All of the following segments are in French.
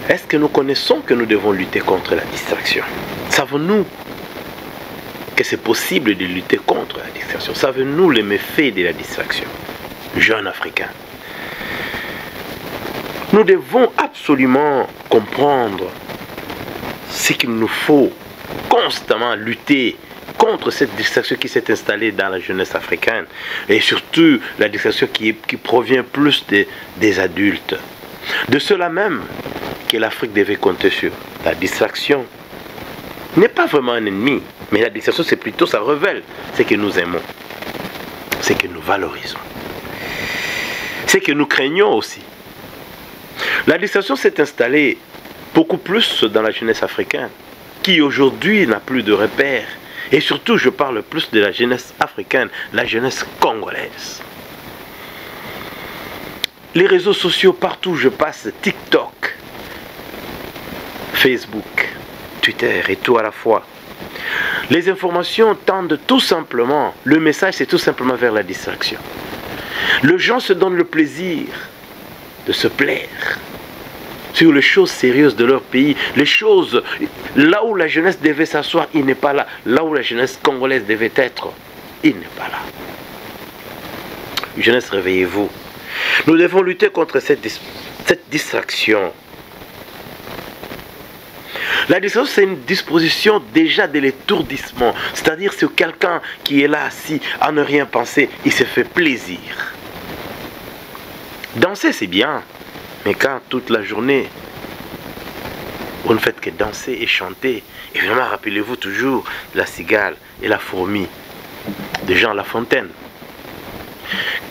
Est-ce que nous connaissons que nous devons lutter contre la distraction? Savons-nous que c'est possible de lutter contre la distraction? Savons-nous les méfaits de la distraction? Jeunes Africains, nous devons absolument comprendre ce qu'il nous faut constamment lutter contre cette distraction qui s'est installée dans la jeunesse africaine et surtout la distraction qui provient plus des adultes. De cela même que l'Afrique devait compter sur. La distraction n'est pas vraiment un ennemi, mais la distraction c'est plutôt, ça révèle ce que nous aimons, ce que nous valorisons, ce que nous craignons aussi. La distraction s'est installée beaucoup plus dans la jeunesse africaine, qui aujourd'hui n'a plus de repères. Et surtout, je parle plus de la jeunesse africaine, la jeunesse congolaise. Les réseaux sociaux, partout où je passe, TikTok, Facebook, Twitter et tout à la fois. Les informations tendent tout simplement, le message c'est tout simplement vers la distraction. Les gens se donnent le plaisir de se plaire sur les choses sérieuses de leur pays, les choses, là où la jeunesse devait s'asseoir, il n'est pas là. Là où la jeunesse congolaise devait être, il n'est pas là. Jeunesse, réveillez-vous. Nous devons lutter contre cette distraction. La distraction, c'est une disposition déjà de l'étourdissement. C'est-à-dire, c'est quelqu'un qui est là assis à ne rien penser, il se fait plaisir. Danser, c'est bien. Mais quand toute la journée, vous ne faites que danser et chanter, évidemment, rappelez-vous toujours la cigale et la fourmi de Jean La Fontaine.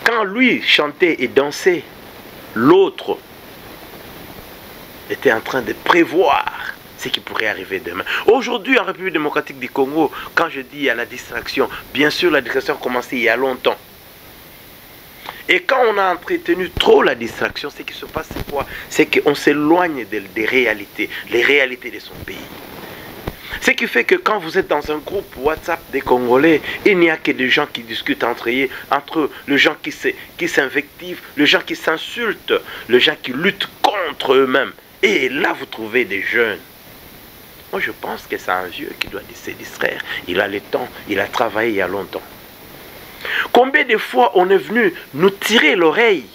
Quand lui chantait et dansait, l'autre était en train de prévoir ce qui pourrait arriver demain. Aujourd'hui, en République démocratique du Congo, quand je dis à la distraction, bien sûr, la distraction a commencé il y a longtemps. Et quand on a entretenu trop la distraction, ce qui se passe, c'est quoi? C'est qu'on s'éloigne des réalités, les réalités de son pays. Ce qui fait que quand vous êtes dans un groupe WhatsApp des Congolais, il n'y a que des gens qui discutent entre eux, les gens qui s'invectivent, les gens qui s'insultent, les gens qui luttent contre eux-mêmes. Et là, vous trouvez des jeunes. Moi, je pense que c'est un vieux qui doit se distraire. Il a le temps, il a travaillé il y a longtemps. Combien de fois on est venu nous tirer l'oreille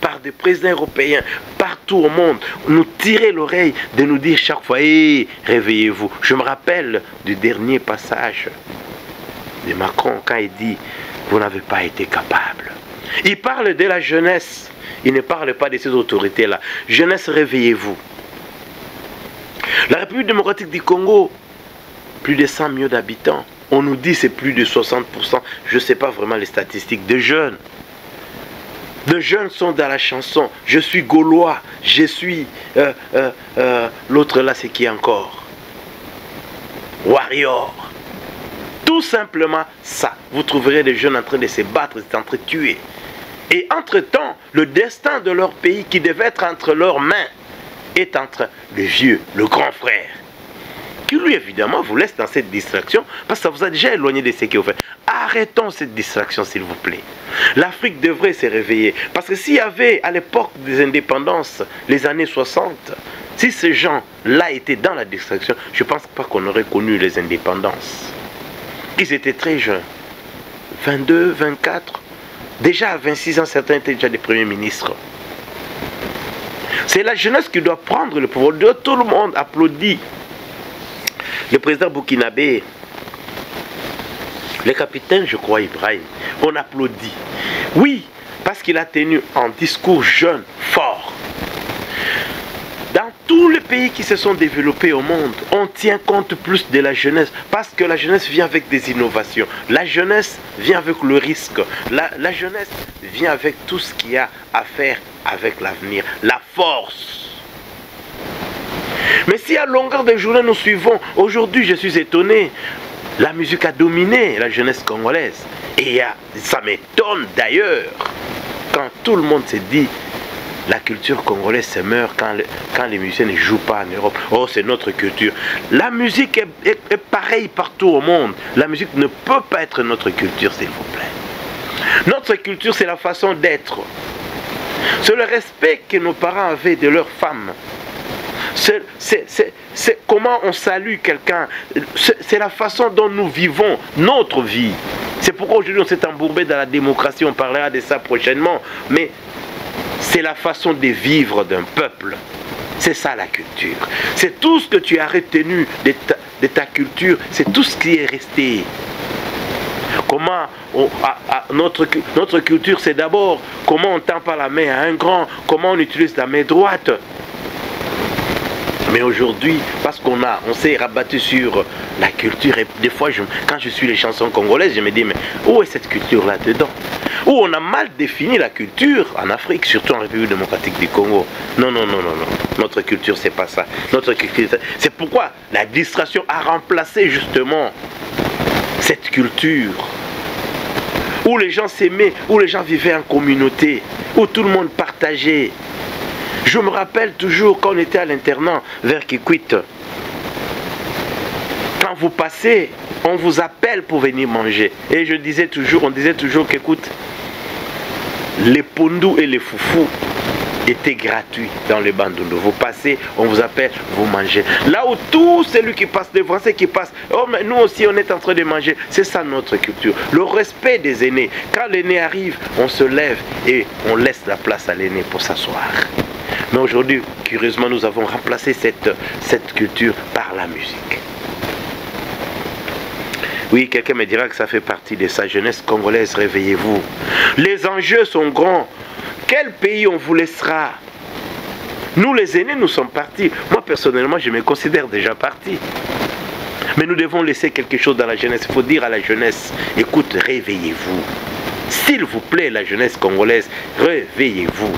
par des présidents européens partout au monde, nous tirer l'oreille de nous dire chaque fois, hey, réveillez-vous. Je me rappelle du dernier passage de Macron quand il dit, vous n'avez pas été capable. Il parle de la jeunesse, il ne parle pas de ces autorités-là. Jeunesse, réveillez-vous. La République démocratique du Congo, plus de 100 millions d'habitants. On nous dit c'est plus de 60%, je ne sais pas vraiment les statistiques, de jeunes. De jeunes sont dans la chanson, je suis Gaulois, je suis... l'autre là c'est qui encore? Warrior. Tout simplement ça. Vous trouverez des jeunes en train de se battre, en train de tuer. Et entre-temps, le destin de leur pays qui devait être entre leurs mains est entre le vieux, le grand frère. Qui lui évidemment vous laisse dans cette distraction parce que ça vous a déjà éloigné de ce que vous faites. Arrêtons cette distraction s'il vous plaît. L'Afrique devrait se réveiller parce que s'il y avait à l'époque des indépendances, les années 60, si ces gens-là étaient dans la distraction, je ne pense pas qu'on aurait connu les indépendances. Ils étaient très jeunes, 22, 24, déjà à 26 ans certains étaient déjà des premiers ministres. C'est la jeunesse qui doit prendre le pouvoir. Tout le monde applaudit le président burkinabé, le capitaine, je crois, Ibrahim. On applaudit. Oui, parce qu'il a tenu un discours jeune, fort. Dans tous les pays qui se sont développés au monde, on tient compte plus de la jeunesse parce que la jeunesse vient avec des innovations. La jeunesse vient avec le risque. La jeunesse vient avec tout ce qu'il y a à faire avec l'avenir, la force. Mais si à longueur de journée nous suivons, aujourd'hui je suis étonné, la musique a dominé la jeunesse congolaise. Et ça m'étonne d'ailleurs quand tout le monde se dit la culture congolaise se meurt quand les musiciens ne jouent pas en Europe. Oh, c'est notre culture. La musique est pareille partout au monde. La musique ne peut pas être notre culture, s'il vous plaît. Notre culture, c'est la façon d'être. C'est le respect que nos parents avaient de leurs femmes. C'est comment on salue quelqu'un. C'est la façon dont nous vivons notre vie. C'est pourquoi aujourd'hui on s'est embourbé dans la démocratie, on parlera de ça prochainement. Mais c'est la façon de vivre d'un peuple. C'est ça la culture. C'est tout ce que tu as retenu de ta culture, c'est tout ce qui est resté. Comment notre culture, c'est d'abord comment on tend par la main à un grand, comment on utilise la main droite. Mais aujourd'hui, parce on s'est rabattu sur la culture, et des fois, quand je suis les chansons congolaises, je me dis, mais où est cette culture là-dedans? Où on a mal défini la culture en Afrique, surtout en République démocratique du Congo. Non, non, non, non, non. Notre culture, c'est pas ça. Notre culture, c'est pourquoi la distraction a remplacé justement cette culture. Où les gens s'aimaient, où les gens vivaient en communauté, où tout le monde partageait. Je me rappelle toujours quand on était à l'internat vers Kikwit. Quand vous passez, on vous appelle pour venir manger. Et on disait toujours qu'écoute, les pondous et les foufous étaient gratuits dans les bandoundo. Vous passez, on vous appelle, vous mangez. Là où tout celui qui passe, les Français qui passent, oh mais nous aussi on est en train de manger. C'est ça notre culture. Le respect des aînés. Quand l'aîné arrive, on se lève et on laisse la place à l'aîné pour s'asseoir. Mais aujourd'hui, curieusement, nous avons remplacé cette culture par la musique. Oui, quelqu'un me dira que ça fait partie de sa jeunesse congolaise. Réveillez-vous. Les enjeux sont grands. Quel pays on vous laissera? Nous, les aînés, nous sommes partis. Moi, personnellement, je me considère déjà parti. Mais nous devons laisser quelque chose dans la jeunesse. Il faut dire à la jeunesse, écoute, réveillez-vous. S'il vous plaît, la jeunesse congolaise, réveillez-vous.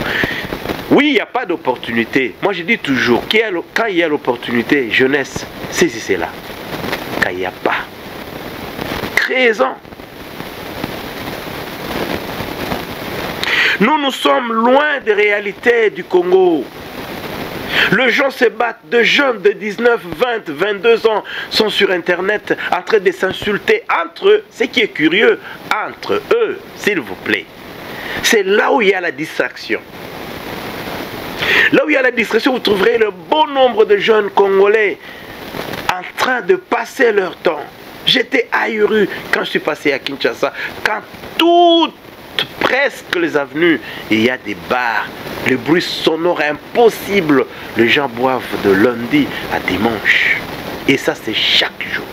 Oui, il n'y a pas d'opportunité. Moi, je dis toujours, quand il y a l'opportunité, jeunesse, saisissez-la. Quand il n'y a pas, créez-en. Nous sommes loin des réalités du Congo. Les gens se battent, de jeunes de 19, 20, 22 ans sont sur Internet en train de s'insulter entre eux. Ce qui est curieux, entre eux, s'il vous plaît. C'est là où il y a la distraction. Là où il y a la distraction, vous trouverez le bon nombre de jeunes Congolais en train de passer leur temps. J'étais ahuri quand je suis passé à Kinshasa, quand presque les avenues, il y a des bars, le bruit sonore est impossible. Les gens boivent de lundi à dimanche. Et ça, c'est chaque jour.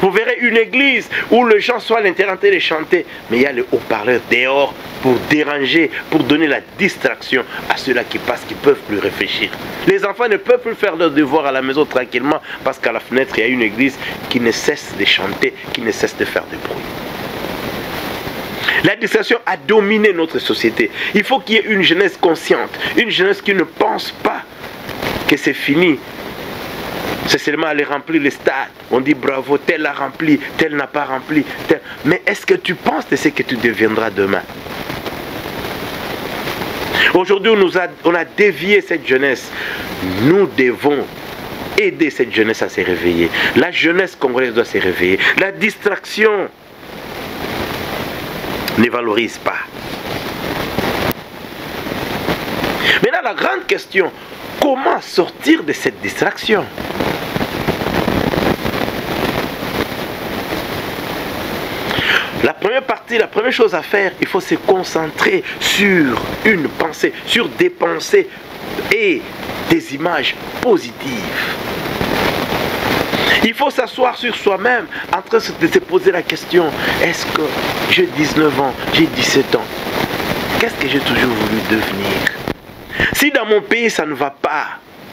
Vous verrez une église où les gens sont à l'intérieur en train de chanter, mais il y a le haut-parleur dehors pour déranger, pour donner la distraction à ceux-là qui passent, qui ne peuvent plus réfléchir. Les enfants ne peuvent plus faire leurs devoirs à la maison tranquillement parce qu'à la fenêtre, il y a une église qui ne cesse de chanter, qui ne cesse de faire du bruit. La distraction a dominé notre société. Il faut qu'il y ait une jeunesse consciente, une jeunesse qui ne pense pas que c'est fini. C'est seulement aller remplir les stades. On dit bravo, tel a rempli, tel n'a pas rempli. Tel... Mais est-ce que tu penses de ce que tu deviendras demain? Aujourd'hui, on a dévié cette jeunesse. Nous devons aider cette jeunesse à se réveiller. La jeunesse congolaise doit se réveiller. La distraction ne valorise pas. Maintenant, la grande question, comment sortir de cette distraction? La première partie, la première chose à faire, il faut se concentrer sur une pensée, sur des pensées et des images positives. Il faut s'asseoir sur soi-même en train de se poser la question, est-ce que j'ai 19 ans, j'ai 17 ans, qu'est-ce que j'ai toujours voulu devenir? Si dans mon pays ça ne va pas,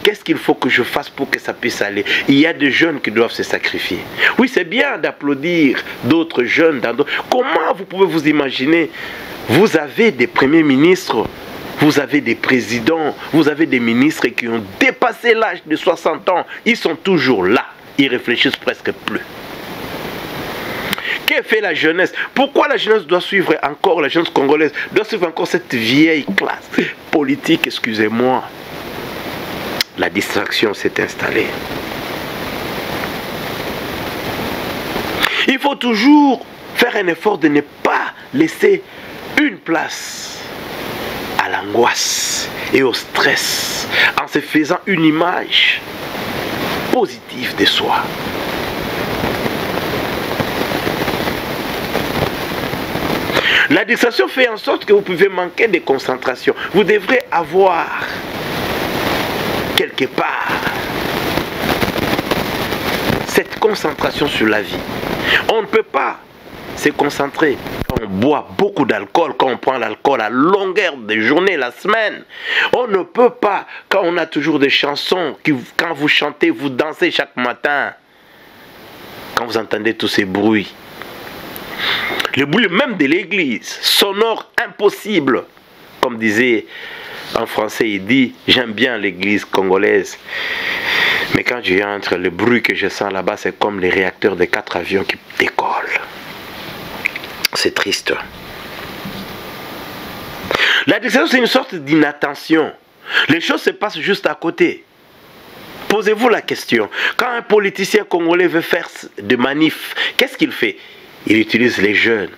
qu'est-ce qu'il faut que je fasse pour que ça puisse aller? Il y a des jeunes qui doivent se sacrifier. Oui, c'est bien d'applaudir d'autres jeunes. Comment vous pouvez vous imaginer? Vous avez des premiers ministres, vous avez des présidents, vous avez des ministres qui ont dépassé l'âge de 60 ans. Ils sont toujours là. Ils réfléchissent presque plus. Que fait la jeunesse? Pourquoi la jeunesse doit suivre encore, la jeunesse congolaise doit suivre encore cette vieille classe politique, excusez-moi? La distraction s'est installée. Il faut toujours faire un effort de ne pas laisser une place à à l'angoisse et au stress en se faisant une image positive de soi. La distraction fait en sorte que vous pouvez manquer de concentration. Vous devrez avoir quelque part cette concentration sur la vie. On ne peut pas se concentrer quand on boit beaucoup d'alcool, quand on prend l'alcool à longueur de journée, la semaine. On ne peut pas quand on a toujours des chansons, quand vous chantez, vous dansez chaque matin, quand vous entendez tous ces bruits. Le bruit même de l'église, sonore impossible. Comme disait en français, il dit, j'aime bien l'église congolaise. Mais quand je entre, le bruit que je sens là-bas, c'est comme les réacteurs de 4 avions qui décollent. C'est triste. La distraction, c'est une sorte d'inattention. Les choses se passent juste à côté. Posez-vous la question. Quand un politicien congolais veut faire des manifs, qu'est-ce qu'il fait? Il utilise les jeunes.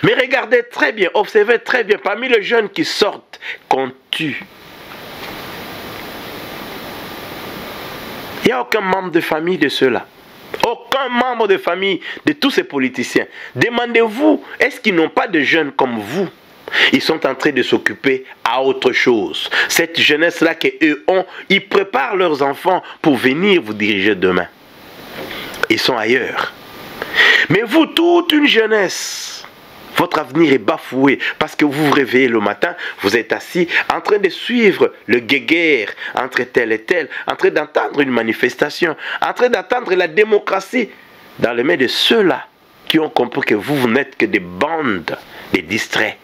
Mais regardez très bien, observez très bien, parmi les jeunes qui sortent, qu'on tue. Il n'y a aucun membre de famille de ceux-là. Aucun membre de famille de tous ces politiciens. Demandez-vous, est-ce qu'ils n'ont pas de jeunes comme vous? Ils sont en train de s'occuper à autre chose. Cette jeunesse-là qu'eux ont, ils préparent leurs enfants pour venir vous diriger demain. Ils sont ailleurs. Mais vous, toute une jeunesse, votre avenir est bafoué parce que vous vous réveillez le matin, vous êtes assis en train de suivre le guéguerre entre tel et tel, en train d'entendre une manifestation, en train d'entendre la démocratie dans les mains de ceux-là qui ont compris que vous n'êtes que des bandes, des distraits.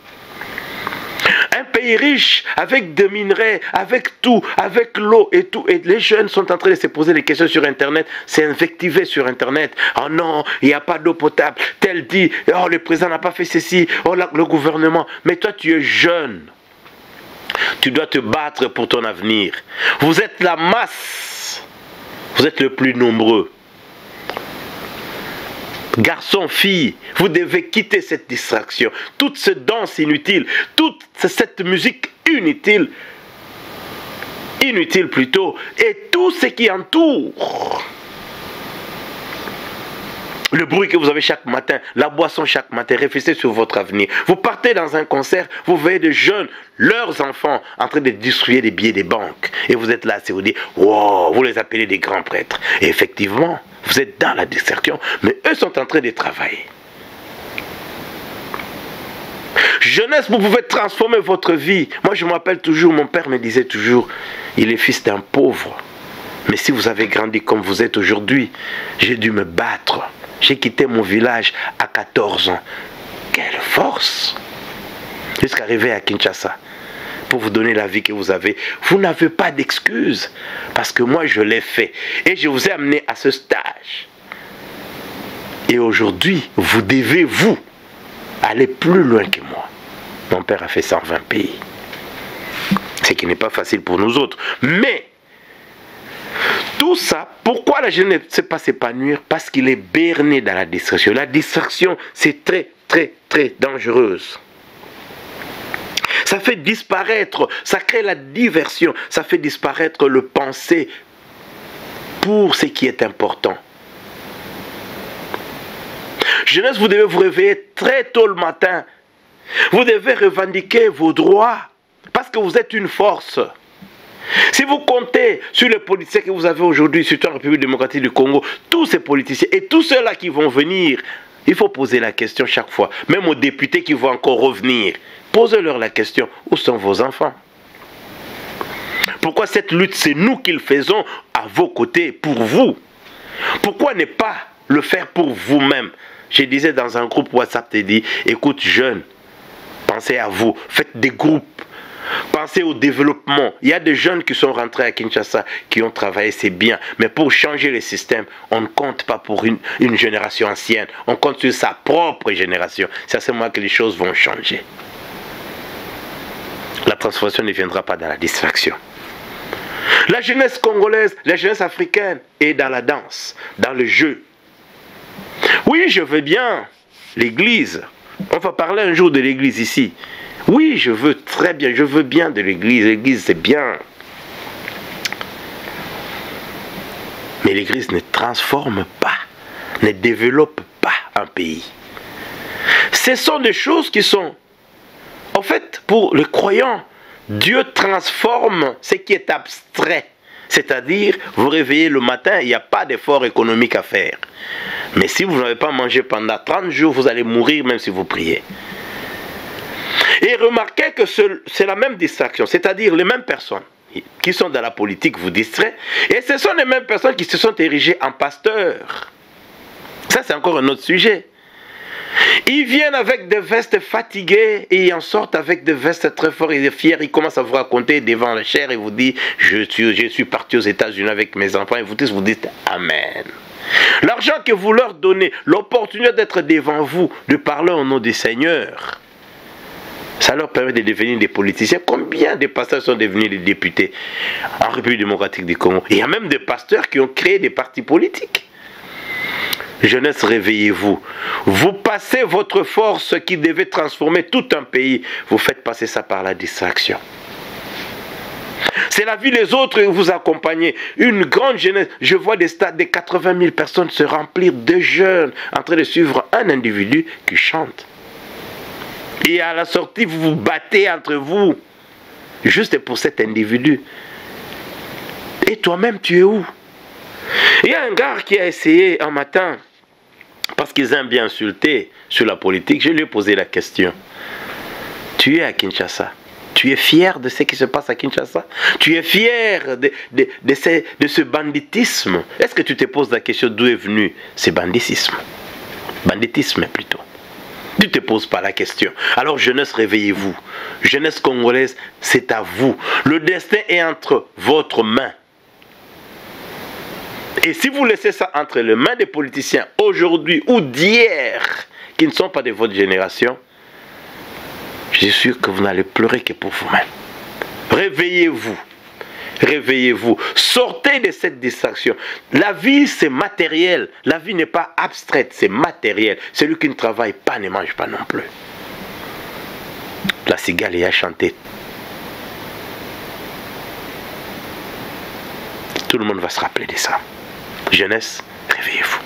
Un pays riche, avec des minerais, avec tout, avec l'eau et tout. Et les jeunes sont en train de se poser des questions sur Internet. C'est invectivé sur Internet. Oh non, il n'y a pas d'eau potable. Tel dit, oh le président n'a pas fait ceci. Oh le gouvernement. Mais toi tu es jeune. Tu dois te battre pour ton avenir. Vous êtes la masse. Vous êtes le plus nombreux. Garçons, filles, vous devez quitter cette distraction. Toute cette danse inutile, toute cette musique inutile, plutôt, et tout ce qui entoure. Le bruit que vous avez chaque matin, la boisson chaque matin, réfléchissez sur votre avenir. Vous partez dans un concert, vous voyez des jeunes, leurs enfants, en train de distribuer des billets des banques. Et vous êtes là, c'est vous dire, wow, vous les appelez des grands prêtres. Et effectivement, vous êtes dans la distraction, mais eux sont en train de travailler. Jeunesse, vous pouvez transformer votre vie. Moi, je me rappelle toujours, mon père me disait toujours, il est fils d'un pauvre. Mais si vous avez grandi comme vous êtes aujourd'hui, j'ai dû me battre. J'ai quitté mon village à 14 ans. Quelle force! Jusqu'à arriver à Kinshasa. Pour vous donner la vie que vous avez. Vous n'avez pas d'excuses. Parce que moi, je l'ai fait. Et je vous ai amené à ce stage. Et aujourd'hui, vous devez, vous, aller plus loin que moi. Mon père a fait 120 pays. Ce qui n'est pas facile pour nous autres. Mais, tout ça, pourquoi la jeunesse ne sait pas s'épanouir? Parce qu'il est berné dans la distraction. La distraction, c'est très, très, très dangereuse. Ça fait disparaître, ça crée la diversion, ça fait disparaître le penser pour ce qui est important. Jeunesse, vous devez vous réveiller très tôt le matin. Vous devez revendiquer vos droits parce que vous êtes une force. Si vous comptez sur les politiciens que vous avez aujourd'hui, surtout en République démocratique du Congo, tous ces politiciens et tous ceux-là qui vont venir, il faut poser la question chaque fois. Même aux députés qui vont encore revenir, posez-leur la question, où sont vos enfants? Pourquoi cette lutte, c'est nous qui le faisons à vos côtés, pour vous? Pourquoi ne pas le faire pour vous-même? Je disais dans un groupe WhatsApp, je dis, écoute jeune, pensez à vous, faites des groupes. Pensez au développement. Il y a des jeunes qui sont rentrés à Kinshasa, qui ont travaillé, c'est bien. Mais pour changer le système, on ne compte pas pour une génération ancienne. On compte sur sa propre génération. C'est à ce moment que les choses vont changer. La transformation ne viendra pas dans la distraction. La jeunesse congolaise, la jeunesse africaine est dans la danse, dans le jeu. Oui, je veux bien l'église. On va parler un jour de l'église ici. Oui, je veux très bien, je veux bien de l'église. L'église, c'est bien. Mais l'église ne transforme pas, ne développe pas un pays. Ce sont des choses qui sont... En fait, pour les croyants, Dieu transforme ce qui est abstrait. C'est-à-dire, vous réveillez le matin, il n'y a pas d'effort économique à faire. Mais si vous n'avez pas mangé pendant 30 jours, vous allez mourir même si vous priez. Et remarquez que c'est la même distraction, c'est-à-dire les mêmes personnes qui sont dans la politique vous distraient, et ce sont les mêmes personnes qui se sont érigées en pasteurs. Ça, c'est encore un autre sujet. Ils viennent avec des vestes fatiguées et ils en sortent avec des vestes très fortes et fiers. Ils commencent à vous raconter devant la chair et vous disent je suis parti aux États-Unis avec mes enfants. Et vous dites Amen. L'argent que vous leur donnez, l'opportunité d'être devant vous, de parler au nom du Seigneur, ça leur permet de devenir des politiciens. Combien de pasteurs sont devenus des députés en République démocratique du Congo? Il y a même des pasteurs qui ont créé des partis politiques. Jeunesse, réveillez-vous. Vous passez votre force qui devait transformer tout un pays. Vous faites passer ça par la distraction. C'est la vie des autres que vous accompagnez. Une grande jeunesse. Je vois des stades de 80 000 personnes se remplir de jeunes en train de suivre un individu qui chante. Et à la sortie, vous vous battez entre vous. Juste pour cet individu. Et toi-même, tu es où? Il y a un gars qui a essayé un matin, parce qu'ils aiment bien insulter sur la politique, je lui ai posé la question. Tu es à Kinshasa. Tu es fier de ce qui se passe à Kinshasa? Tu es fier de ce banditisme? Est-ce que tu te poses la question d'où est venu ce banditisme? Banditisme plutôt. Tu ne te poses pas la question. Alors jeunesse, réveillez-vous. Jeunesse congolaise, c'est à vous. Le destin est entre votre main. Et si vous laissez ça entre les mains des politiciens aujourd'hui ou d'hier, qui ne sont pas de votre génération, je suis sûr que vous n'allez pleurer que pour vous-même. Réveillez-vous. Réveillez-vous. Sortez de cette distraction. La vie, c'est matériel. La vie n'est pas abstraite, c'est matériel. Celui qui ne travaille pas ne mange pas non plus. La cigale y a chanté. Tout le monde va se rappeler de ça. Jeunesse, réveillez-vous.